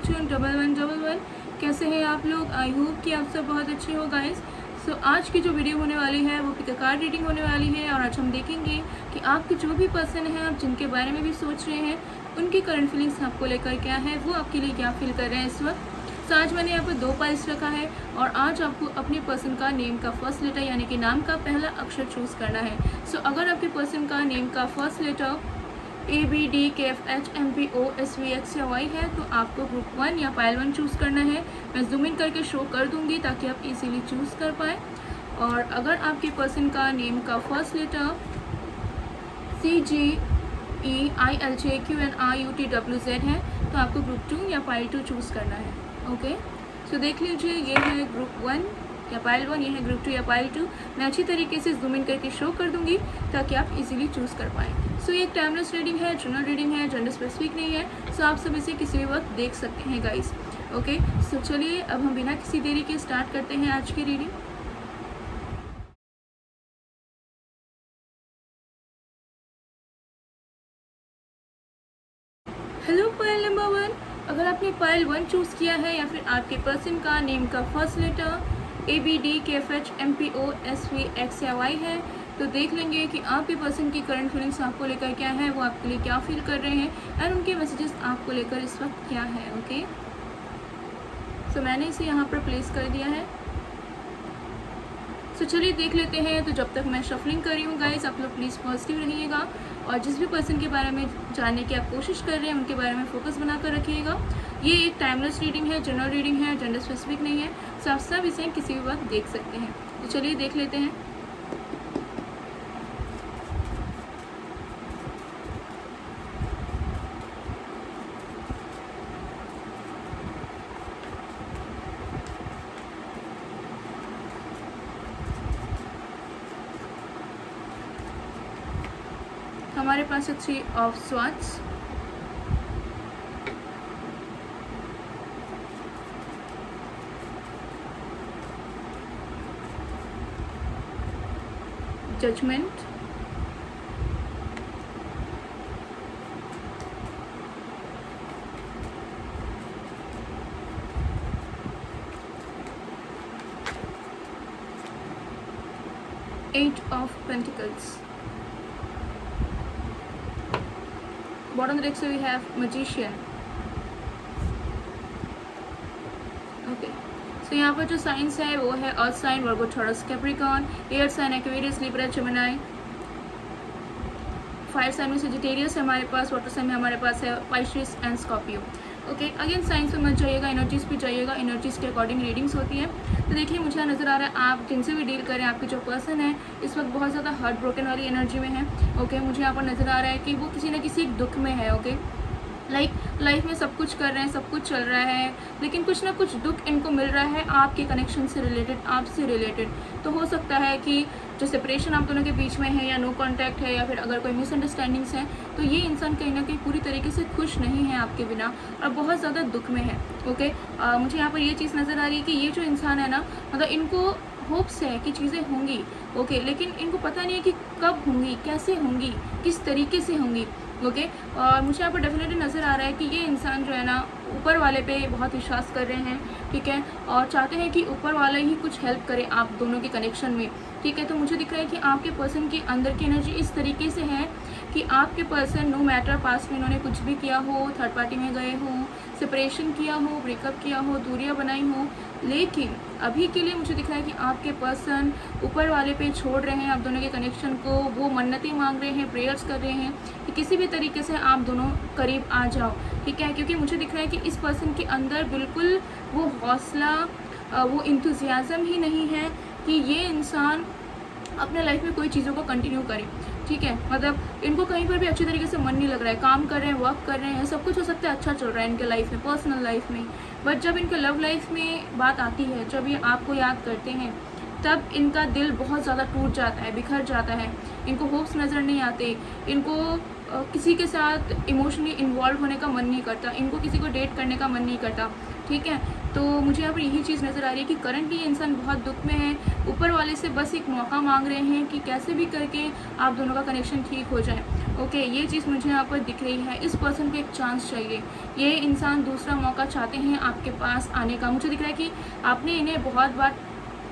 7811111। कैसे हैं आप लोग? आई होप कि आप सब बहुत अच्छे हो गाइस। सो आज की जो वीडियो होने वाली है वो पिक अ कार्ड रीडिंग होने वाली है और आज हम देखेंगे कि आपके जो भी पर्सन हैं, आप जिनके बारे में भी सोच रहे हैं, उनकी करंट फीलिंग्स आपको लेकर क्या है, वो आपके लिए क्या फील कर रहे हैं इस वक्त। तो आज मैंने यहाँ पर 2 पाइल्स रखा है और आज आपको अपने पर्सन का नेम का फर्स्ट लेटर यानी कि नाम का पहला अक्षर चूज़ करना है। सो अगर आपके पर्सन का नेम का फर्स्ट लेटर ABDKFHMPOSVX या Y है तो आपको ग्रुप 1 या पाइल 1 चूज़ करना है। मैं जूम इन करके शो कर दूंगी ताकि आप इजीली चूज़ कर पाए। और अगर आपके पर्सन का नेम का फर्स्ट लेटर CGEILJQNRUTWZ है तो आपको ग्रुप 2 या पाइल 2 चूज़ करना है। ओके, सो देख लीजिए, ये है ग्रुप 1 या पाइल 1, ये है ग्रुप 2 या पाइल 2। मैं अच्छी तरीके से जूम इन करके शो कर दूंगी ताकि आप इजीली चूज़ कर पाएँ। सो ये एक टाइमलेस रीडिंग है, जनरल रीडिंग है, जेंडर स्पेसिफिक नहीं है। सो आप सब इसे किसी भी वक्त देख सकते हैं गाइस। ओके, सो चलिए अब हम बिना किसी देरी के स्टार्ट करते हैं आज की रीडिंग। हेलो पाइल नंबर 1, अगर आपने पाइल 1 चूज़ किया है या फिर आपके पर्सन का नेम का फर्स्ट लेटर ABDKFHMPOSVX या Y है तो देख लेंगे कि आपके पर्सन की करंट फीलिंग्स आपको लेकर क्या है, वो आपके लिए क्या फील कर रहे हैं एंड उनके मैसेजेस आपको लेकर इस वक्त क्या है। ओके, सो मैंने इसे यहाँ पर प्लेस कर दिया है। सो चलिए देख लेते हैं। तो जब तक मैं शफलिंग कर रही हूँ गाइस, आप लोग प्लीज़ पॉजिटिव रहिएगा और जिस भी पर्सन के बारे में जानने की आप कोशिश कर रहे हैं उनके बारे में फोकस बनाकर रखिएगा। ये एक टाइमलेस रीडिंग है, जनरल रीडिंग है, जेंडर स्पेसिफिक नहीं है। सो आप सब इसे किसी भी वक्त देख सकते हैं। तो चलिए देख लेते हैं। हमारे पास है 3 of swords, judgment, eight of pentacles. Bottom देख से we have magician. Okay, so यहाँ पर जो साइंस है वो है earth sign, Virgo, Taurus, Capricorn, air sign Aquarius, Libra, Gemini. Fire sign में सजिटेरियस है हमारे पास, वाटर साइन में हमारे पास है Pisces and Scorpio. Okay, again signs में मत जाइएगा, एनर्जीज पे जाइएगा, एनर्जीज के अकॉर्डिंग रीडिंग्स होती हैं। तो देखिए मुझे यहाँ नज़र आ रहा है आप जिनसे भी डील करें, आपके जो पर्सन है इस वक्त बहुत ज़्यादा हार्ट ब्रोकन वाली एनर्जी में है। ओके, मुझे यहाँ पर नज़र आ रहा है कि वो किसी न किसी एक दुख में है। ओके, लाइफ में सब कुछ कर रहे हैं, सब कुछ चल रहा है, लेकिन कुछ ना कुछ दुख इनको मिल रहा है आपके कनेक्शन से रिलेटेड, आपसे रिलेटेड। तो हो सकता है कि जो सेपरेशन आप दोनों के बीच में है या नो कांटेक्ट है या फिर अगर कोई मिसअंडरस्टैंडिंग्स हैं तो ये इंसान कहीं ना कहीं पूरी तरीके से खुश नहीं है आपके बिना और बहुत ज़्यादा दुख में है। ओके, मुझे यहाँ पर ये चीज़ नज़र आ रही है कि ये जो इंसान है ना, मतलब इनको होप्स है कि चीज़ें होंगी। ओके, लेकिन इनको पता नहीं है कि कब होंगी, कैसे होंगी, किस तरीके से होंगी। ओके, और मुझे यहाँ पर डेफिनेटली नज़र आ रहा है कि ये इंसान जो है ना ऊपर वाले पे बहुत विश्वास कर रहे हैं, ठीक है, और चाहते हैं कि ऊपर वाला ही कुछ हेल्प करे आप दोनों के कनेक्शन में, ठीक है। तो मुझे दिख रहा है कि आपके पर्सन की अंदर की एनर्जी इस तरीके से है कि आपके पर्सन नो मैटर पास्ट में इन्होंने कुछ भी किया हो, थर्ड पार्टी में गए हों, सेपरेशन किया हो, ब्रेकअप किया हो, दूरियां बनाई हो, लेकिन अभी के लिए मुझे दिख रहा है कि आपके पर्सन ऊपर वाले पे छोड़ रहे हैं आप दोनों के कनेक्शन को। वो मन्नतें मांग रहे हैं, प्रेयर्स कर रहे हैं कि किसी भी तरीके से आप दोनों करीब आ जाओ, ठीक है। क्योंकि मुझे दिख रहा है कि इस पर्सन के अंदर बिल्कुल वो हौसला, वो इंथुजियाज़म ही नहीं है कि ये इंसान अपने लाइफ में कोई चीज़ों को कंटिन्यू करे, ठीक है। मतलब इनको कहीं पर भी अच्छी तरीके से मन नहीं लग रहा है, काम कर रहे हैं, वर्क कर रहे हैं, सब कुछ हो सकता है अच्छा चल रहा है इनके लाइफ में, पर्सनल लाइफ में, बट जब इनके लव लाइफ में बात आती है, जब ये आपको याद करते हैं तब इनका दिल बहुत ज़्यादा टूट जाता है, बिखर जाता है। इनको होप्स नज़र नहीं आते, इनको किसी के साथ इमोशनली इन्वॉल्व होने का मन नहीं करता, इनको किसी को डेट करने का मन नहीं करता, ठीक है। तो मुझे यहाँ पर यही चीज़ नज़र आ रही है कि करंटली ये इंसान बहुत दुख में है, ऊपर वाले से बस एक मौका मांग रहे हैं कि कैसे भी करके आप दोनों का कनेक्शन ठीक हो जाए। ओके, ये चीज़ मुझे यहाँ पर दिख रही है। इस पर्सन को एक चांस चाहिए, ये इंसान दूसरा मौका चाहते हैं आपके पास आने का। मुझे दिख रहा है कि आपने इन्हें बहुत बार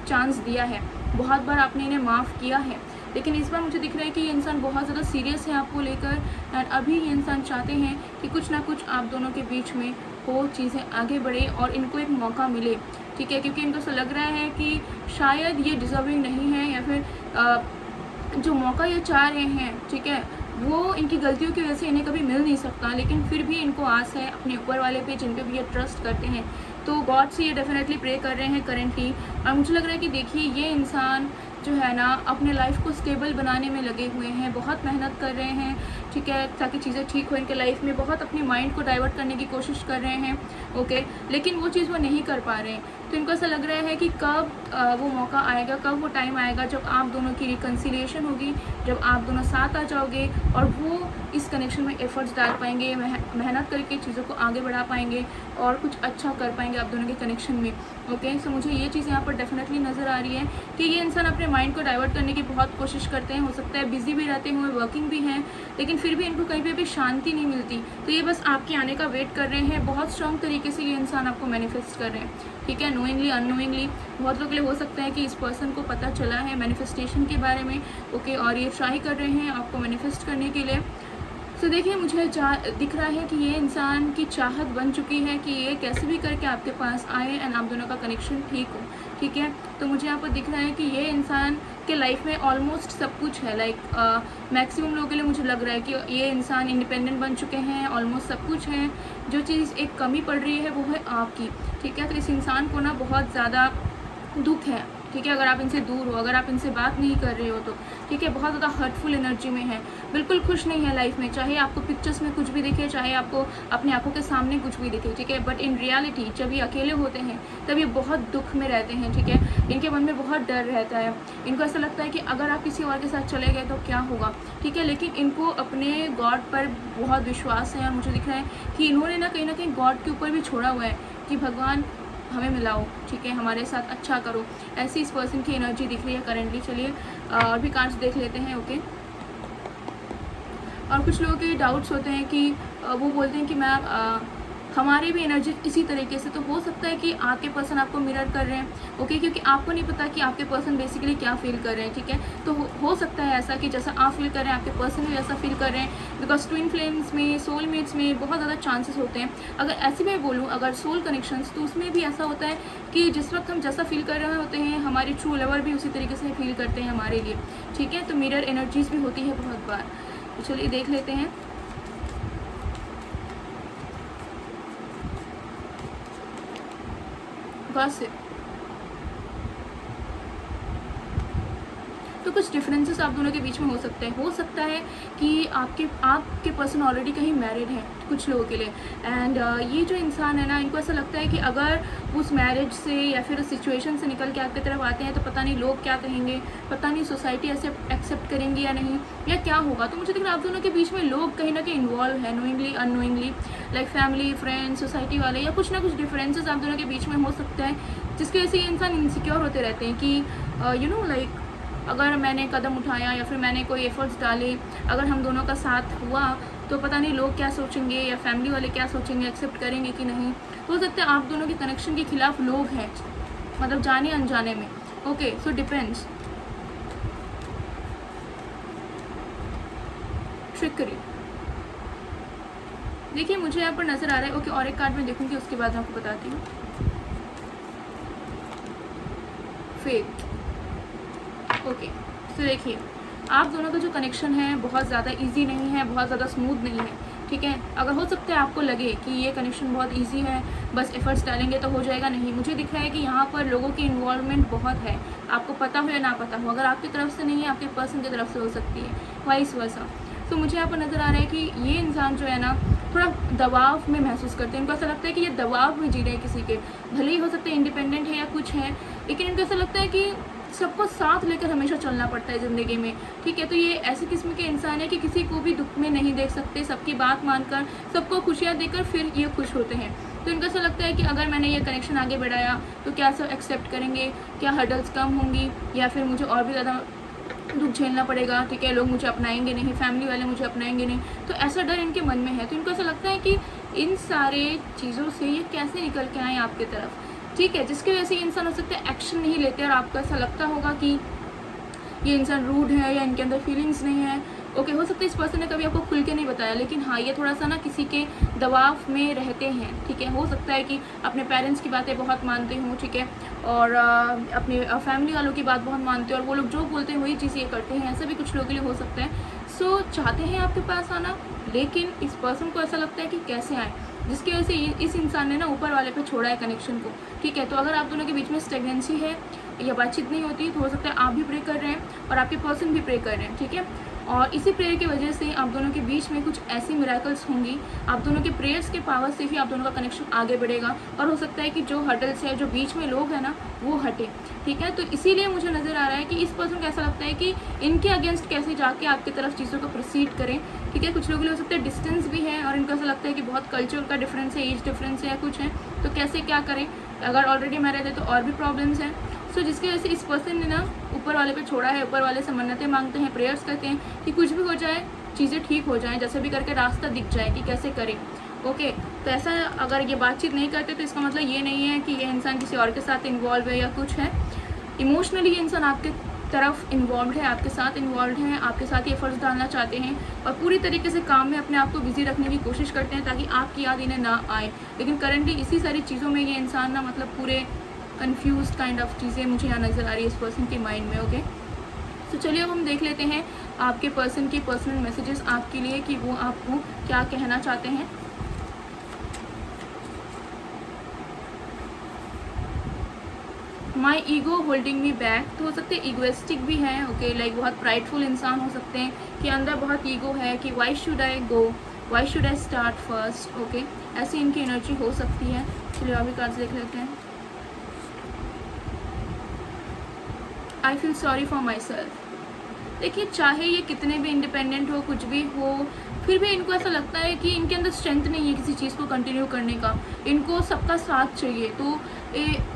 चांस दिया है, बहुत बार आपने इन्हें माफ़ किया है, लेकिन इस बार मुझे दिख रहा है कि ये इंसान बहुत ज़्यादा सीरियस है आपको लेकर। एंड अभी ये इंसान चाहते हैं कि कुछ ना कुछ आप दोनों के बीच में हो, चीज़ें आगे बढ़े और इनको एक मौका मिले, ठीक है, क्योंकि इनको ऐसा लग रहा है कि शायद ये डिज़र्विंग नहीं है, या फिर जो मौका ये चाह रहे हैं, ठीक है, वो इनकी गलतियों की वजह से इन्हें कभी मिल नहीं सकता, लेकिन फिर भी इनको आस है अपने ऊपर वाले पे, जिन पे भी ये ट्रस्ट करते हैं। तो गॉड से ये डेफिनेटली प्रे कर रहे हैं करेंटली। और मुझे लग रहा है कि देखिए ये इंसान जो है ना अपने लाइफ को स्टेबल बनाने में लगे हुए हैं, बहुत मेहनत कर रहे हैं, ठीक है, ताकि चीज़ें ठीक हो इनके लाइफ में, बहुत अपने माइंड को डाइवर्ट करने की कोशिश कर रहे हैं। ओके, लेकिन वो चीज़ वो नहीं कर पा रहे हैं। तो इनको ऐसा लग रहा है कि कब वो मौका आएगा, कब वो टाइम आएगा जब आप दोनों की रिकन्सिलिएशन होगी, जब आप दोनों साथ आ जाओगे और वो इस कनेक्शन में एफर्ट्स डाल पाएंगे, मेहनत करके चीज़ों को आगे बढ़ा पाएंगे और कुछ अच्छा कर पाएंगे आप दोनों के कनेक्शन में। ओके, सो मुझे ये चीज़ यहाँ पर डेफिनेटली नज़र आ रही है कि ये इंसान अपने माइंड को डाइवर्ट करने की बहुत कोशिश करते हैं। हो सकता है बिजी भी रहते हुए, वर्किंग भी हैं, लेकिन फिर भी इनको कहीं पे भी शांति नहीं मिलती। तो ये बस आपके आने का वेट कर रहे हैं। बहुत स्ट्रॉन्ग तरीके से ये इंसान आपको मैनिफेस्ट कर रहे हैं, ठीक है, नोइंगली अननोइंगली। बहुत लोगों के लिए हो सकता है कि इस पर्सन को पता चला है मैनिफेस्टेशन के बारे में, ओके, और ये ट्राई कर रहे हैं आपको मैनिफेस्ट करने के लिए। तो देखिए मुझे दिख रहा है कि ये इंसान की चाहत बन चुकी है कि ये कैसे भी करके आपके पास आए एंड आप दोनों का कनेक्शन ठीक हो, ठीक है। तो मुझे यहाँ पर दिख रहा है कि ये इंसान के लाइफ में ऑलमोस्ट सब कुछ है, लाइक मैक्सिमम लोगों के लिए मुझे लग रहा है कि ये इंसान इंडिपेंडेंट बन चुके हैं, ऑलमोस्ट सब कुछ है। जो चीज़ एक कमी पड़ रही है वो है आपकी, ठीक है। तो इस इंसान को ना बहुत ज़्यादा दुख है, ठीक है, अगर आप इनसे दूर हो, अगर आप इनसे बात नहीं कर रहे हो तो, ठीक है, बहुत ज़्यादा हर्टफुल एनर्जी में है, बिल्कुल खुश नहीं है लाइफ में, चाहे आपको पिक्चर्स में कुछ भी दिखे, चाहे आपको अपनी आंखों के सामने कुछ भी दिखे, ठीक है, बट इन रियलिटी जब ये अकेले होते हैं तब ये बहुत दुख में रहते हैं, ठीक है। इनके मन में बहुत डर रहता है, इनको ऐसा लगता है कि अगर आप किसी और के साथ चले गए तो क्या होगा, ठीक है, लेकिन इनको अपने गॉड पर बहुत विश्वास है। और मुझे दिख रहा है कि इन्होंने ना कहीं गॉड के ऊपर भी छोड़ा हुआ है कि भगवान हमें मिलाओ, ठीक है, हमारे साथ अच्छा करो। ऐसी इस पर्सन की एनर्जी दिख रही है करेंटली। चलिए और भी कार्ड्स देख लेते हैं। ओके, और कुछ लोगों के डाउट्स होते हैं कि वो बोलते हैं कि मैम हमारी भी एनर्जी इसी तरीके से, तो हो सकता है कि आपके पर्सन आपको मिरर कर रहे हैं, ओके, क्योंकि आपको नहीं पता कि आपके पर्सन बेसिकली क्या फील कर रहे हैं, ठीक है। तो हो सकता है ऐसा कि जैसा आप फील कर रहे हैं आपके पर्सन भी वैसा फील कर रहे हैं, बिकॉज ट्विन फ्लेम्स में, सोलमेट्स में बहुत ज़्यादा चांसेस होते हैं। अगर ऐसे मैं बोलूँ, अगर सोल कनेक्शंस, तो उसमें भी ऐसा होता है कि जिस वक्त हम जैसा फील कर रहे होते हैं हमारे ट्रू लवर भी उसी तरीके से फील करते हैं हमारे लिए, ठीक है। तो मिरर एनर्जीज भी होती है बहुत बार। तो चलिए देख लेते हैं। गॉसिप, तो कुछ डिफरेंसेस आप दोनों के बीच में हो सकते हैं। हो सकता है कि आपके पर्सन ऑलरेडी कहीं मैरिड हैं कुछ लोगों के लिए, एंड ये जो इंसान है ना, इनको ऐसा लगता है कि अगर उस मैरिज से या फिर उस सिचुएशन से निकल के आपकी तरफ आते हैं तो पता नहीं लोग क्या कहेंगे, पता नहीं सोसाइटी ऐसे एक्सेप्ट करेंगी या नहीं, या क्या होगा। तो मुझे दिख रहा है आप दोनों के बीच में लोग कहीं ना कहीं इन्वॉल्व है, knowingly unknowingly, like family, friends, society वाले, या कुछ ना कुछ डिफरेंसेस आप दोनों के बीच में हो सकता है, जिसकी वजह से ये इंसान इनसिक्योर होते रहते हैं कि यू नो लाइक अगर मैंने कदम उठाया या फिर मैंने कोई एफर्ट्स डाले, अगर हम दोनों का साथ हुआ तो पता नहीं लोग क्या सोचेंगे या फैमिली वाले क्या सोचेंगे, एक्सेप्ट करेंगे कि नहीं। तो हो सकता है आप दोनों के कनेक्शन के खिलाफ लोग हैं, मतलब जाने अनजाने में। Okay, so depends. ट्रिकरी, देखिए मुझे यहाँ पर नज़र आ रहा है। ओके, और एक कार्ड में देखूँगी, उसके बाद आपको बताती हूँ। फेथ, ओके, तो देखिए आप दोनों का जो कनेक्शन है बहुत ज़्यादा इजी नहीं है, बहुत ज़्यादा स्मूथ नहीं है, ठीक है। अगर हो सकता है आपको लगे कि ये कनेक्शन बहुत इजी है, बस एफर्ट्स डालेंगे तो हो जाएगा, नहीं। मुझे दिख रहा है कि यहाँ पर लोगों की इन्वॉल्वमेंट बहुत है, आपको पता हो या ना पता हो। अगर आपकी तरफ से नहीं है, आपके पर्सन की तरफ से हो सकती है, वाइस वर्सा। तो मुझे यहाँ पर नज़र आ रहा है कि ये इंसान जो है ना थोड़ा दबाव में महसूस करते हैं। इनको ऐसा लगता है कि ये दबाव में जी रहे हैं किसी के, भले ही हो सकता है इंडिपेंडेंट है या कुछ है, लेकिन इनको ऐसा लगता है कि सबको साथ लेकर हमेशा चलना पड़ता है ज़िंदगी में, ठीक है। तो ये ऐसे किस्म के इंसान है कि किसी को भी दुख में नहीं देख सकते, सबकी बात मानकर, सबको खुशियाँ देकर फिर ये खुश होते हैं, तो इनको ऐसा लगता है कि अगर मैंने ये कनेक्शन आगे बढ़ाया तो क्या सब एक्सेप्ट करेंगे, क्या हर्डल्स कम होंगी, या फिर मुझे और भी ज़्यादा दुख झेलना पड़ेगा, ठीक है, लोग मुझे अपनाएंगे नहीं, फैमिली वाले मुझे अपनाएंगे नहीं। तो ऐसा डर इनके मन में है। तो इनको ऐसा लगता है कि इन सारे चीज़ों से ये कैसे निकल के आए आपकी तरफ, ठीक है, जिसकी वजह से ये इंसान हो सकता है एक्शन नहीं लेते और आपको ऐसा लगता होगा कि ये इंसान रूड है या इनके अंदर फीलिंग्स नहीं है। ओके, हो सकता है इस पर्सन ने कभी आपको खुल के नहीं बताया, लेकिन हाँ, ये थोड़ा सा ना किसी के दबाव में रहते हैं, ठीक है। हो सकता है कि अपने पेरेंट्स की बातें बहुत मानते हों, ठीक है, और अपने फैमिली वालों की बात बहुत मानते हैं और वो लोग जो बोलते हैं वही चीज़ ये करते हैं। ऐसा भी कुछ लोगों के लिए हो सकता है। सो चाहते हैं आपके पास आना, लेकिन इस पर्सन को ऐसा लगता है कि कैसे आए, जिसकी वजह से इस इंसान ने ना ऊपर वाले पे छोड़ा है कनेक्शन को, ठीक है। तो अगर आप दोनों के बीच में स्टेगनेंसी है या बातचीत नहीं होती, तो हो सकता है आप भी प्रे कर रहे हैं और आपके पर्सन भी प्रे कर रहे हैं, ठीक है। और इसी प्रेयर की वजह से आप दोनों के बीच में कुछ ऐसी मिरेकल्स होंगी, आप दोनों के प्रेयर्स के पावर से ही आप दोनों का कनेक्शन आगे बढ़ेगा और हो सकता है कि जो हर्डल्स है, जो बीच में लोग हैं ना, वो हटे, ठीक है। तो इसीलिए मुझे नज़र आ रहा है कि इस पर्सन को ऐसा लगता है कि इनके अगेंस्ट कैसे जाके आपकी तरफ चीज़ों को प्रोसीड करें, ठीक है। कुछ लोगों के लिए हो सकता है डिस्टेंस भी है और इनको ऐसा लगता है कि बहुत कल्चर का डिफरेंस है, एज डिफरेंस है या कुछ है, तो कैसे क्या करें। अगर ऑलरेडी मैरिड है तो और भी प्रॉब्लम्स हैं। सो जिसकी वजह से इस पर्सन ने ना ऊपर वाले पे छोड़ा है, ऊपर वाले से मन्नतें मांगते हैं, प्रेयर्स करते हैं कि कुछ भी हो जाए, चीज़ें ठीक हो जाएं, जैसे भी करके रास्ता दिख जाए कि कैसे करें। ओके, तो ऐसा अगर ये बातचीत नहीं करते तो इसका मतलब ये नहीं है कि ये इंसान किसी और के साथ इन्वॉल्व है या कुछ है। इमोशनली ये इंसान आपके तरफ इन्वॉल्व है, आपके साथ इन्वॉल्व है, आपके साथ ये फ़र्ज़ डालना चाहते हैं और पूरी तरीके से काम में अपने आप को बिजी रखने की कोशिश करते हैं ताकि आपकी याद इन्हें ना आए। लेकिन करंटली इसी सारी चीज़ों में ये इंसान ना मतलब पूरे कंफ्यूज काइंड ऑफ चीज़ें मुझे यहाँ नज़र आ रही है इस पर्सन के माइंड में। ओके, तो चलिए अब हम देख लेते हैं आपके पर्सन की पर्सनल मैसेजेस आपके लिए कि वो आपको क्या कहना चाहते हैं। My ego holding me back, तो हो सकते हैं ईगोइस्टिक भी हैं, ओके, लाइक बहुत प्राइडफुल इंसान हो सकते हैं कि अंदर बहुत ईगो है कि why should I go, why should I start first. Okay, ऐसी इनकी एनर्जी हो सकती है। चलिए अभी कार्ड्स देख लेते हैं। I feel sorry for my self, देखिए चाहे ये कितने भी इंडिपेंडेंट हो, कुछ भी हो, फिर भी इनको ऐसा लगता है कि इनके अंदर स्ट्रेंथ नहीं है किसी चीज़ को कंटिन्यू करने का, इनको सबका साथ चाहिए। तो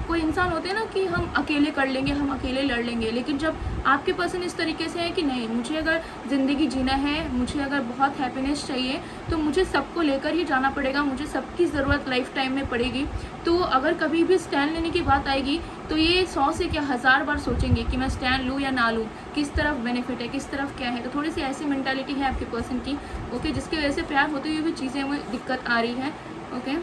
कोई इंसान होते हैं ना कि हम अकेले कर लेंगे, हम अकेले लड़ लेंगे, लेकिन जब आपके पर्सन इस तरीके से है कि नहीं, मुझे अगर ज़िंदगी जीना है, मुझे अगर बहुत हैप्पीनेस चाहिए तो मुझे सबको लेकर ही जाना पड़ेगा, मुझे सबकी ज़रूरत लाइफ टाइम में पड़ेगी। तो अगर कभी भी स्टैंड लेने की बात आएगी तो ये 100 से क्या 1000 बार सोचेंगे कि मैं स्टैंड लूँ या ना लूँ, किस तरफ बेनिफिट है, किस तरफ क्या है। तो थोड़ी सी ऐसी मेंटालिटी है आपके पर्सन की, ओके, जिसकी वजह से प्यार होते हुए भी चीज़ें में दिक्कत आ रही है। Okay,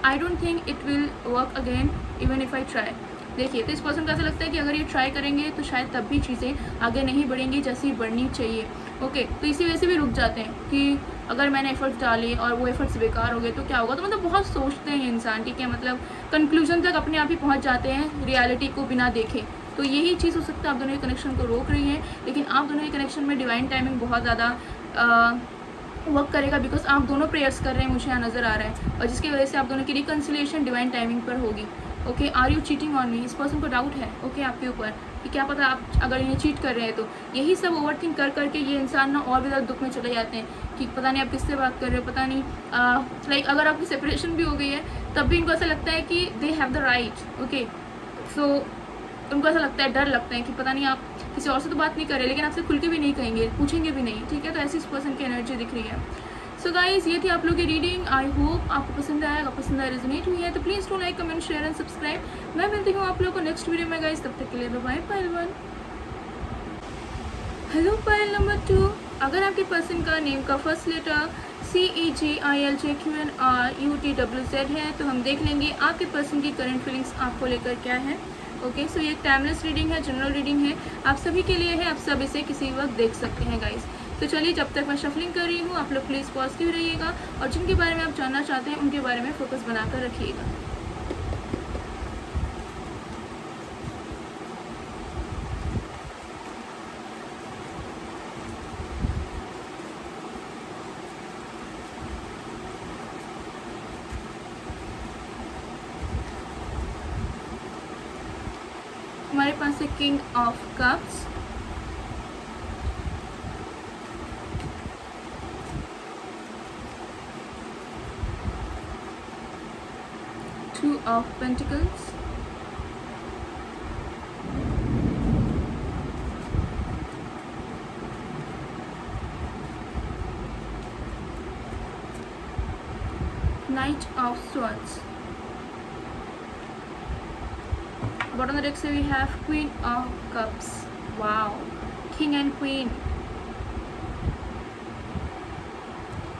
I don't think it will work again even if I try. देखिए, तो इस पर्सन को ऐसा लगता है कि अगर ये ट्राई करेंगे तो शायद तब भी चीज़ें आगे नहीं बढ़ेंगी जैसी बढ़नी चाहिए। ओके, तो इसी वजह से भी रुक जाते हैं कि अगर मैंने एफर्ट्स डाले और वो एफर्ट्स बेकार हो गए तो क्या होगा। तो मतलब बहुत सोचते हैं इंसान, ठीक है, मतलब कंक्लूजन तक अपने आप ही पहुंच जाते हैं रियलिटी को बिना देखे। तो यही चीज़ हो सकता है आप दोनों के कनेक्शन को रोक रही है, लेकिन आप दोनों के कनेक्शन में डिवाइन टाइमिंग बहुत ज़्यादा वर्क करेगा, बिकॉज आप दोनों प्रेयर्स कर रहे हैं, मुझे यहाँ नज़र आ रहा है, और जिसकी वजह से आप दोनों की रिकन्सिलिएशन डिवाइन टाइमिंग पर होगी। Okay, are you cheating on me, इस पर्सन को डाउट है, ओके, आपके ऊपर कि क्या पता आप अगर इन्हें चीट कर रहे हैं। तो यही सब ओवरथिंक कर करके ये इंसान ना और भी ज़्यादा दुख में चले जाते हैं कि पता नहीं आप किससे बात कर रहे हो, पता नहीं लाइक अगर आपकी सेपरेशन भी हो गई है तब भी इनको ऐसा लगता है कि they have the right. Okay, so उनको ऐसा लगता है, डर लगता है कि पता नहीं आप किसी और से तो बात नहीं कर रहे, लेकिन आपसे खुल के भी नहीं कहेंगे, पूछेंगे भी नहीं, ठीक है। तो ऐसी इस पर्सन की एनर्जी दिख रही है। सो गाइज, ये थी आप लोग की रीडिंग। आई होप आपको पसंद आया, अगर पसंद आया, रेजोनेट हुई है तो please do like, comment, share and subscribe. मैं मिलती हूँ आप लोगों को नेक्स्ट वीडियो में गाइज, तब तक के लिए बाय बाय। पायल 1, हेलो पायल नंबर 2, अगर आपके पर्सन का नेम का फर्स्ट लेटर CEGILJQNRUTWZ है तो हम देख लेंगे आपके पर्सन की करंट फीलिंग्स आपको लेकर क्या है। ओके, सो ये टाइमलेस रीडिंग है, जनरल रीडिंग है, आप सभी के लिए है, आप सब इसे किसी वक्त देख सकते हैं गाइस। तो चलिए, जब तक मैं शफलिंग कर रही हूँ आप लोग प्लीज़ पॉजिटिव रहिएगा और जिनके बारे में आप जानना चाहते हैं उनके बारे में फोकस बनाकर रखिएगा। हमारे पास है king of cups, of pentacles, Knight of Swords. Bottom of the deck से we have Queen of Cups. Wow, King and Queen.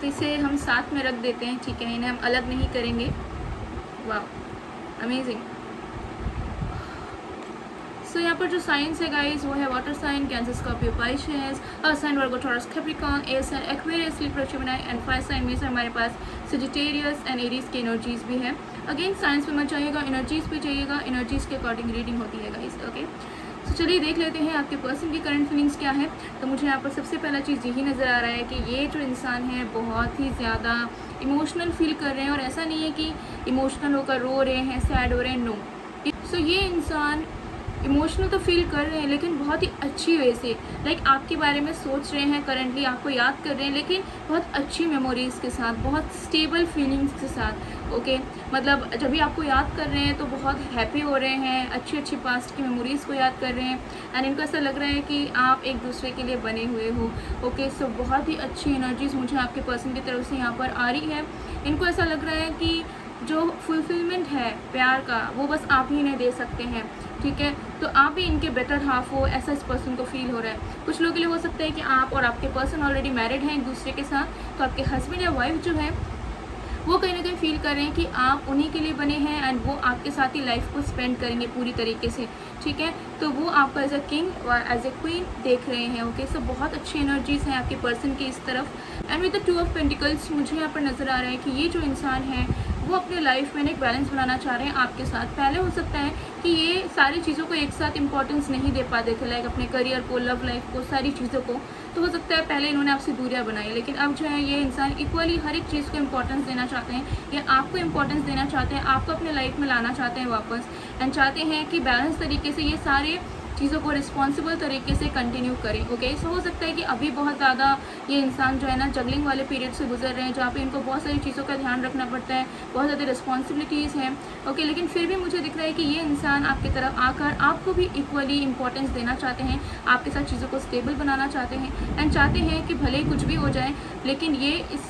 तो इसे हम साथ में रख देते हैं, ठीक है, इन्हें हम अलग नहीं करेंगे. वाह, अमेजिंग. सो यहाँ पर जो साइंस है गाइज वो है water sign, Cancer, Scorpio, Pisces, earth sign, Virgo, Taurus, Capricorn, air sign, Aquarius, Libra, Gemini and fire sign में से हमारे पास सजिटेरियस एंड एरीज की एनर्जीज भी है. अगेन साइंस में मत जाइएगा, एनर्जीज पे जाइएगा, एनर्जीज के अकॉर्डिंग रीडिंग होती है गाइज. ओके, तो चलिए देख लेते हैं आपके पर्सन की करंट फीलिंग्स क्या है. तो मुझे यहाँ पर सबसे पहला चीज़ यही नज़र आ रहा है कि ये जो इंसान है बहुत ही ज़्यादा इमोशनल फील कर रहे हैं, और ऐसा नहीं है कि इमोशनल होकर रो रहे हैं, सैड हो रहे हैं, नो. सो ये इंसान इमोशनल तो फील कर रहे हैं लेकिन बहुत ही अच्छी वे से, लाइक आपके बारे में सोच रहे हैं, करंटली आपको याद कर रहे हैं, लेकिन बहुत अच्छी मेमोरीज़ के साथ, बहुत स्टेबल फीलिंग्स के साथ. ओके, मतलब जब भी आपको याद कर रहे हैं तो बहुत हैप्पी हो रहे हैं, अच्छी अच्छी पास्ट की मेमोरीज़ को याद कर रहे हैं, एंड इनको ऐसा लग रहा है कि आप एक दूसरे के लिए बने हुए हो. ओके, सो बहुत ही अच्छी एनर्जीज मुझे आपके पर्सन की तरफ से यहाँ पर आ रही है. इनको ऐसा लग रहा है कि जो फुलफिलमेंट है प्यार का वो बस आप ही इन्हें दे सकते हैं, ठीक है. तो आप ही इनके बेटर हाफ हो, ऐसा इस पर्सन को फील हो रहा है. कुछ लोगों के लिए हो सकता है कि आप और आपके पर्सन ऑलरेडी मैरिड हैं एक दूसरे के साथ, तो आपके हस्बैंड या वाइफ जो है वो कहीं ना कहीं फील कर रहे हैं कि आप उन्हीं के लिए बने हैं एंड वो आपके साथ ही लाइफ को स्पेंड करेंगे पूरी तरीके से, ठीक है. तो वो आपको एज अ किंग और एज अ क्वीन देख रहे हैं. ओके, सो बहुत अच्छी एनर्जीज हैं आपके पर्सन की इस तरफ. And with the 2 of pentacles मुझे यहाँ पर नज़र आ रहा है कि ये जो इंसान है वो अपने लाइफ में एक बैलेंस बनाना चाह रहे हैं आपके साथ. पहले हो सकता है कि ये सारी चीज़ों को एक साथ इंपॉर्टेंस नहीं दे पाते थे, लाइक अपने करियर को, लव लाइफ को, सारी चीज़ों को. तो हो सकता है पहले इन्होंने आपसे दूरियां बनाई, लेकिन अब जो है ये इंसान इक्वली हर एक चीज़ को इंपॉर्टेंस देना चाहते हैं, या आपको इंपॉर्टेंस देना चाहते हैं, आपको अपने लाइफ में लाना चाहते हैं वापस, एंड चाहते हैं कि बैलेंस तरीके से ये सारे चीज़ों को रिस्पॉन्सिबल तरीके से कंटिन्यू करें. ओके, सो हो सकता है कि अभी बहुत ज़्यादा ये इंसान जो है ना जगलिंग वाले पीरियड से गुजर रहे हैं, जहाँ पे इनको बहुत सारी चीज़ों का ध्यान रखना पड़ता है, बहुत ज़्यादा रिस्पॉन्सिबिलिटीज़ हैं. ओके, लेकिन फिर भी मुझे दिख रहा है कि ये इंसान आपकी तरफ आकर आपको भी इक्वली इंपॉर्टेंस देना चाहते हैं, आपके साथ चीज़ों को स्टेबल बनाना चाहते हैं, एंड चाहते हैं कि भले ही कुछ भी हो जाए लेकिन ये इस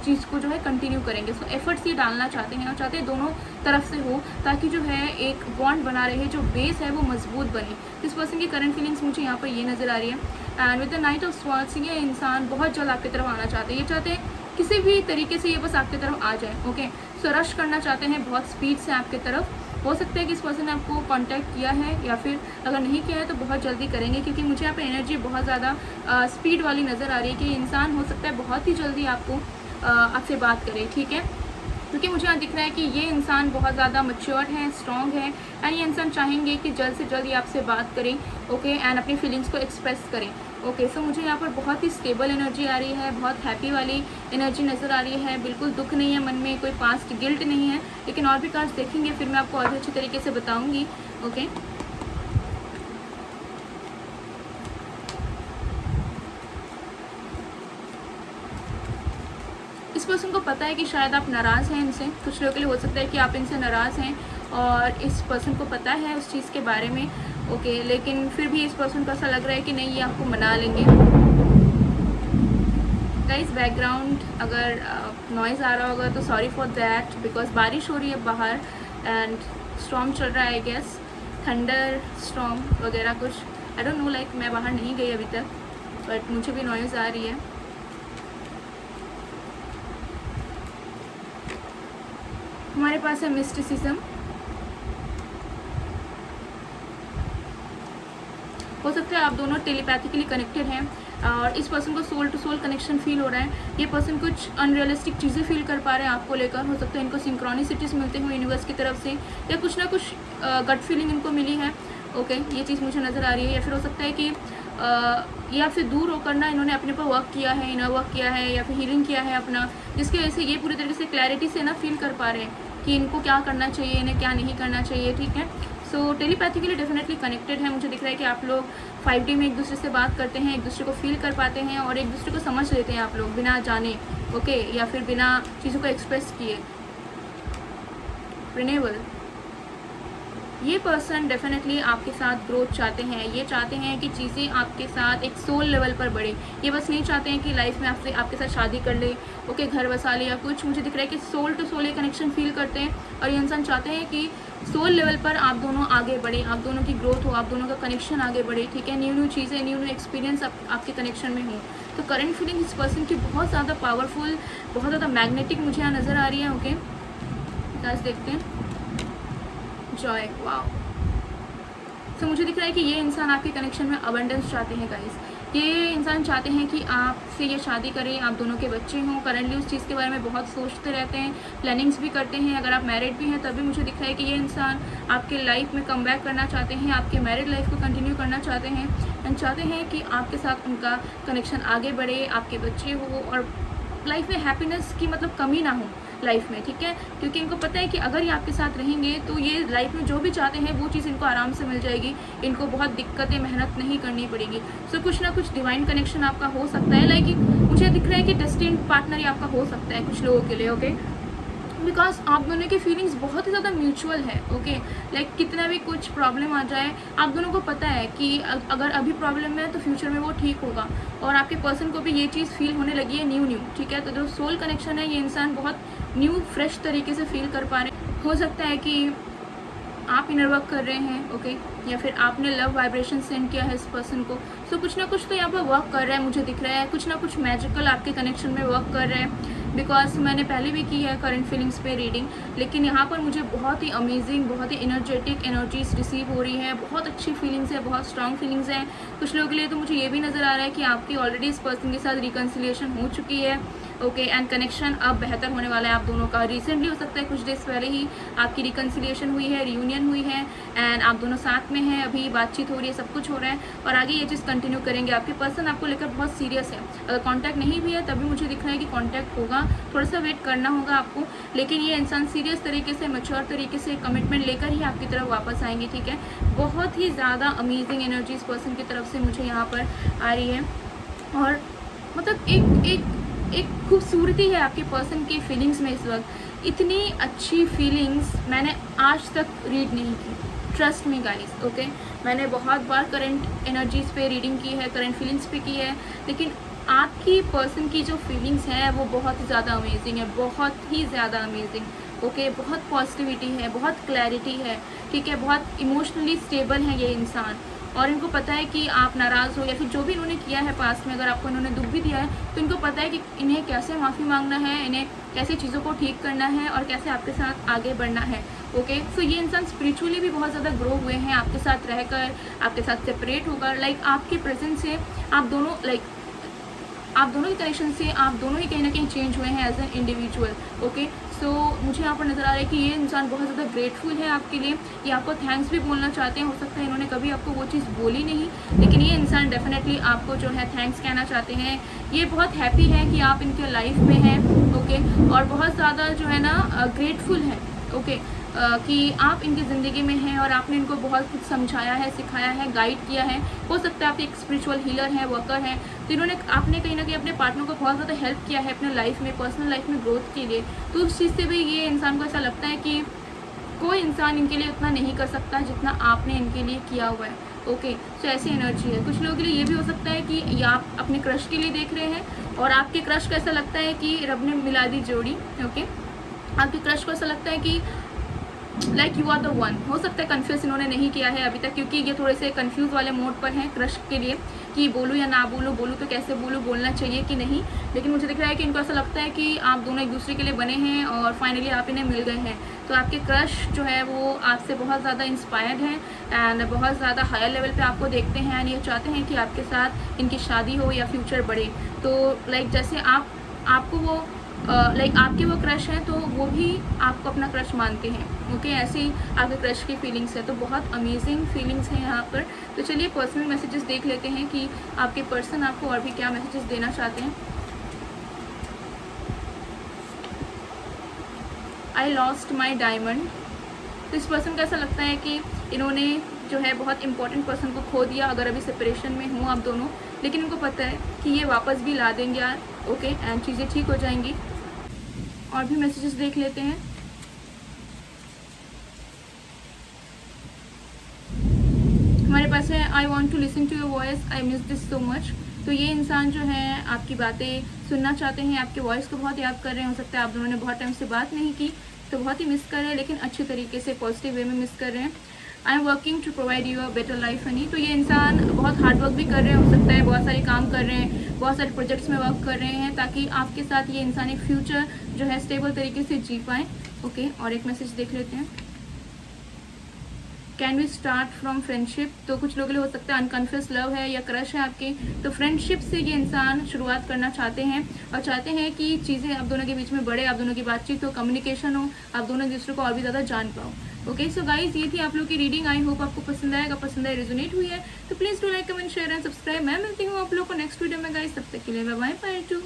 चीज़ को जो है कंटिन्यू करेंगे. सो एफर्ट्स ये डालना चाहते हैं, और चाहते हैं दोनों तरफ से हो, ताकि जो है एक बॉन्ड बना रहे, जो बेस है वो मजबूत बने. इस पर्सन की करंट फीलिंग्स मुझे यहाँ पर ये नज़र आ रही है. And with the night of swords ये इंसान बहुत जल्द आपकी तरफ आना चाहते हैं. ये चाहते हैं किसी भी तरीके से ये बस आपकी तरफ आ जाए. ओके, सो रश करना चाहते हैं बहुत स्पीड से आपकी तरफ. हो सकता है कि इस पर्सन ने आपको कांटेक्ट किया है, या फिर अगर नहीं किया है तो बहुत जल्दी करेंगे, क्योंकि मुझे यहाँ पे एनर्जी बहुत ज़्यादा स्पीड वाली नज़र आ रही है कि इंसान हो सकता है बहुत ही जल्दी आपको आपसे बात करे, ठीक है. क्योंकि मुझे यहाँ दिख रहा है कि ये इंसान बहुत ज़्यादा मैच्योर है, स्ट्रॉन्ग है, एंड ये इंसान चाहेंगे कि जल्द से जल्द ये आपसे बात करें. ओके, एंड अपनी फीलिंग्स को एक्सप्रेस करें. ओके, सो मुझे यहाँ पर बहुत ही स्टेबल एनर्जी आ रही है, बहुत हैप्पी वाली एनर्जी नज़र आ रही है. बिल्कुल दुख नहीं है मन में, कोई पास्ट गिल्ट नहीं है. लेकिन और भी कार्ड्स देखेंगे फिर मैं आपको और भी अच्छी तरीके से बताऊँगी. ओके, इस पर्सन को पता है कि शायद आप नाराज़ हैं इनसे. कुछ लोगों के लिए हो सकता है कि आप इनसे नाराज़ हैं और इस पर्सन को पता है उस चीज़ के बारे में. ओके, लेकिन फिर भी इस पर्सन को ऐसा लग रहा है कि नहीं ये आपको मना लेंगे. गाइस, बैकग्राउंड अगर नॉइज़ आ रहा होगा तो सॉरी फॉर दैट, बिकॉज बारिश हो रही है बाहर एंड स्टॉर्म चल रहा है, आई गेस थंडर स्टॉर्म वगैरह कुछ. आई डोंट नो, लाइक मैं बाहर नहीं गई अभी तक, बट मुझे भी नॉइज़ आ रही है. हमारे पास है मिस्टिसिज्म. हो सकता है आप दोनों टेलीपैथिकली कनेक्टेड हैं और इस पर्सन को soul to soul connection feel हो रहा है. ये पर्सन कुछ अनरियलिस्टिक चीज़ें फील कर पा रहे हैं आपको लेकर. हो सकता है इनको सिंक्रोनिसिटीज़ मिलते हुए यूनिवर्स की तरफ से, या कुछ ना कुछ गट फीलिंग इनको मिली है. ओके, ये चीज़ मुझे नज़र आ रही है. या फिर हो सकता है कि ये आपसे दूर होकर ना इन्होंने अपने पर वर्क किया है, इनर वर्क किया है, या फिर हीलिंग किया है अपना, जिसकी वजह से ये पूरी तरीके से क्लैरिटी से ना फील कर पा रहे हैं कि इनको क्या करना चाहिए, इन्हें क्या नहीं करना चाहिए, ठीक है. सो टेलीपैथिकली डेफिनेटली कनेक्टेड है. मुझे दिख रहा है कि आप लोग 5D में एक दूसरे से बात करते हैं, एक दूसरे को फील कर पाते हैं और एक दूसरे को समझ लेते हैं आप लोग बिना जाने. ओके, या फिर बिना चीज़ों को एक्सप्रेस किए. रिनेबल ये पर्सन डेफिनेटली आपके साथ ग्रोथ चाहते हैं, ये चाहते हैं कि चीज़ें आपके साथ एक सोल लेवल पर बढ़े। ये बस नहीं चाहते हैं कि लाइफ में आपके साथ शादी कर ले, ओके, घर बसा ले या कुछ। मुझे दिख रहा है कि सोल टू सोल ये कनेक्शन फील करते हैं और ये इंसान चाहते हैं कि सोल लेवल पर आप दोनों आगे बढ़े, आप दोनों की ग्रोथ हो, आप दोनों का कनेक्शन आगे बढ़े, ठीक है। न्यू चीज़ें, न्यू एक्सपीरियंस आपके कनेक्शन में हो। तो करंट फीलिंग इस पर्सन की बहुत ज़्यादा पावरफुल, बहुत ज़्यादा मैग्नेटिक मुझे यहाँ नज़र आ रही है, ओके। गाइस देखते हैं जॉय, वाओ। तो मुझे दिख रहा है कि ये इंसान आपके कनेक्शन में अबंडेंस चाहते हैं गाइस। ये इंसान चाहते हैं कि आपसे ये शादी करें, आप दोनों के बच्चे हों। करंटली उस चीज़ के बारे में बहुत सोचते रहते हैं, प्लानिंग्स भी करते हैं। अगर आप मैरिड भी हैं तभी मुझे दिख रहा है कि ये इंसान आपके लाइफ में कम बैक करना चाहते हैं, आपके मैरिड लाइफ को कंटिन्यू करना चाहते हैं एंड चाहते हैं कि आपके साथ उनका कनेक्शन आगे बढ़े, आपके बच्चे हो और लाइफ में हैप्पीनेस की मतलब कमी ना हो लाइफ में, ठीक है। क्योंकि इनको पता है कि अगर ये आपके साथ रहेंगे तो ये लाइफ में जो भी चाहते हैं वो चीज़ इनको आराम से मिल जाएगी, इनको बहुत दिक्कतें, मेहनत नहीं करनी पड़ेगी। सो कुछ ना कुछ डिवाइन कनेक्शन आपका हो सकता है। लाइक मुझे दिख रहा है कि डेस्टिन्ड पार्टनर ही आपका हो सकता है कुछ लोगों के लिए, ओके। बिकॉज आप दोनों की फीलिंग्स बहुत ही ज़्यादा म्यूचुअल है, ओके। लाइक कितना भी कुछ प्रॉब्लम आ जाए, आप दोनों को पता है कि अगर अभी प्रॉब्लम है तो फ्यूचर में वो ठीक होगा और आपके पर्सन को भी ये चीज़ फील होने लगी है न्यू, ठीक है। तो जो सोल कनेक्शन है ये इंसान बहुत न्यू फ्रेश तरीके से फील कर पा रहे हैं। हो सकता है कि आप इनर वर्क कर रहे हैं, ओके, या फिर आपने लव वाइब्रेशन सेंड किया है इस पर्सन को। सो कुछ ना कुछ तो यहाँ पर वर्क कर रहा है, मुझे दिख रहा है कुछ ना कुछ मैजिकल आपके कनेक्शन में वर्क कर रहा है। बिकॉज मैंने पहले भी की है करंट फीलिंग्स पे रीडिंग, लेकिन यहाँ पर मुझे बहुत ही अमेजिंग, बहुत ही एनर्जेटिक एनर्जीज रिसीव हो रही है। बहुत अच्छी फीलिंग्स है, बहुत स्ट्रॉन्ग फीलिंग्स हैं। कुछ लोगों के लिए तो मुझे ये भी नज़र आ रहा है कि आपकी ऑलरेडी इस पर्सन के साथ रिकन्सिलिएशन हो चुकी है, ओके, एंड कनेक्शन अब बेहतर होने वाला है आप दोनों का। रिसेंटली हो सकता है कुछ डेज पहले ही आपकी रिकन्सिलिएशन हुई है, रियूनियन हुई है एंड आप दोनों साथ में हैं, अभी बातचीत हो रही है, सब कुछ हो रहा है और आगे ये चीज़ कंटिन्यू करेंगे। आपके पर्सन आपको लेकर बहुत सीरियस है। अगर कॉन्टैक्ट नहीं भी है तभी मुझे दिख रहा है कि कॉन्टैक्ट होगा, थोड़ा सा वेट करना होगा आपको, लेकिन ये इंसान सीरियस तरीके से, मैच्योर तरीके से कमिटमेंट लेकर ही आपकी तरफ वापस आएंगे, ठीक है। बहुत ही ज़्यादा अमेजिंग एनर्जी इस पर्सन की तरफ से मुझे यहाँ पर आ रही है और मतलब एक खूबसूरती है आपके पर्सन की फीलिंग्स में इस वक्त। इतनी अच्छी फीलिंग्स मैंने आज तक रीड नहीं की, ट्रस्ट मी गाइस, ओके। मैंने बहुत बार करंट एनर्जीज़ पे रीडिंग की है, करंट फीलिंग्स पे की है, लेकिन आपकी पर्सन की जो फीलिंग्स हैं वो बहुत ही ज़्यादा अमेजिंग है, बहुत ही ज़्यादा अमेजिंग, ओके। बहुत पॉजिटिविटी है, बहुत क्लैरिटी है, ठीक है। बहुत इमोशनली स्टेबल है ये इंसान और इनको पता है कि आप नाराज़ हो या फिर जो भी इन्होंने किया है पास्ट में, अगर आपको इन्होंने दुख भी दिया है तो इनको पता है कि इन्हें कैसे माफ़ी मांगना है, इन्हें कैसे चीज़ों को ठीक करना है और कैसे आपके साथ आगे बढ़ना है, ओके। सो ये इंसान स्पिरिचुअली भी बहुत ज़्यादा ग्रो हुए हैं आपके साथ रहकर, आपके साथ सेपरेट होकर। लाइक आपके प्रेजेंस से आप दोनों, लाइक आप दोनों के कनेक्शन से आप दोनों ही कहीं ना कहीं चेंज हुए हैं एज एन इंडिविजुअल, ओके। सो मुझे यहाँ पर नज़र आ रहा है कि ये इंसान बहुत ज़्यादा ग्रेटफुल है आपके लिए, ये आपको थैंक्स भी बोलना चाहते हैं। हो सकता है इन्होंने कभी आपको वो चीज़ बोली नहीं, लेकिन ये इंसान डेफिनेटली आपको जो है थैंक्स कहना चाहते हैं। ये बहुत हैप्पी है कि आप इनके लाइफ में हैं, ओके, और बहुत ज़्यादा जो है ना ग्रेटफुल है, ओके, कि आप इनकी ज़िंदगी में हैं और आपने इनको बहुत कुछ समझाया है, सिखाया है, गाइड किया है। हो सकता है आप एक स्पिरिचुअल हीलर हैं, वर्कर हैं, तो इन्होंने आपने कहीं ना कहीं अपने पार्टनर को बहुत ज़्यादा हेल्प किया है अपने लाइफ में, पर्सनल लाइफ में ग्रोथ के लिए। तो उस चीज़ से भी ये इंसान को ऐसा लगता है कि कोई इंसान इनके लिए उतना नहीं कर सकता जितना आपने इनके लिए किया हुआ है, ओके। सो ऐसी एनर्जी है। कुछ लोगों के लिए ये भी हो सकता है कि ये आप अपने क्रश के लिए देख रहे हैं और आपके क्रश को ऐसा लगता है कि रब ने मिला दी जोड़ी, ओके। आपके क्रश को ऐसा लगता है कि like you are the one. हो सकता है कन्फ्यूज़ इन्होंने नहीं किया है अभी तक, क्योंकि ये थोड़े से कन्फ्यूज़ वाले मोड पर हैं क्रश के लिए कि बोलूँ या ना बोलूँ, बोलूँ तो कैसे बोलूँ, बोलना चाहिए कि नहीं। लेकिन मुझे दिख रहा है कि इनको ऐसा लगता है कि आप दोनों एक दूसरे के लिए बने हैं और फाइनली आप इन्हें मिल गए हैं। तो आपके क्रश जो है वो आपसे बहुत ज़्यादा इंस्पायर्ड हैं एंड बहुत ज़्यादा हायर लेवल पे आपको देखते हैं एंड ये चाहते हैं कि आपके साथ इनकी शादी हो या फ्यूचर बढ़े। तो लाइक जैसे आपको वो लाइक आपके वो क्रश हैं तो वो भी आपको अपना क्रश मानते हैं, ओके। ऐसे ही आपके क्रश की फीलिंग्स है, तो बहुत अमेजिंग फीलिंग्स हैं यहाँ पर। तो चलिए पर्सनल मैसेजेस देख लेते हैं कि आपके पर्सन आपको और भी क्या मैसेजेस देना चाहते हैं। I lost my diamond. तो इस पर्सन का ऐसा लगता है कि इन्होंने जो है बहुत इंपॉर्टेंट पर्सन को खो दिया, अगर अभी सेपरेशन में हूँ आप दोनों, लेकिन इनको पता है कि ये वापस भी ला देंगे यार, ओके, एंड चीज़ें ठीक हो जाएंगी। और भी मैसेजेस देख लेते हैं। हमारे पास है I want to listen to your voice, I miss this so much. तो ये इंसान जो है आपकी बातें सुनना चाहते हैं, आपके वॉइस को बहुत याद कर रहे हैं। हो सकता है आप दोनों ने बहुत टाइम से बात नहीं की, तो बहुत ही मिस कर रहे हैं, लेकिन अच्छे तरीके से पॉजिटिव वे में मिस कर रहे हैं। I am working to provide you a better life honey. तो ये इंसान बहुत हार्ड वर्क भी कर रहे हैं, हो सकता है बहुत सारे काम कर रहे हैं, बहुत सारे प्रोजेक्ट्स में वर्क कर रहे हैं, ताकि आपके साथ ये इंसान एक फ्यूचर जो है स्टेबल तरीके से जी पाएँ। ओके, और एक मैसेज देख लेते हैं। Can we start from friendship. तो कुछ लोगों के लिए हो सकता है अनकन्फेस लव है या क्रश है आपकी, तो फ्रेंडशिप से ये इंसान शुरुआत करना चाहते हैं और चाहते हैं कि चीज़ें आप दोनों के बीच में बढ़े, आप दोनों की बातचीत हो, कम्युनिकेशन हो, आप दोनों एक दूसरे को और भी ज़्यादा जान पाओ। ओके, सो गाइज ये थी आप लोग की रीडिंग। आई होप आपको पसंद आएगा, पसंद आए, रेजोनेट हुई है तो please do like, comment, share and subscribe. मैं मिलती हूँ आप लोग को नेक्स्ट वीडियो में गाइज, तब तक के लिए बाय बाय टू।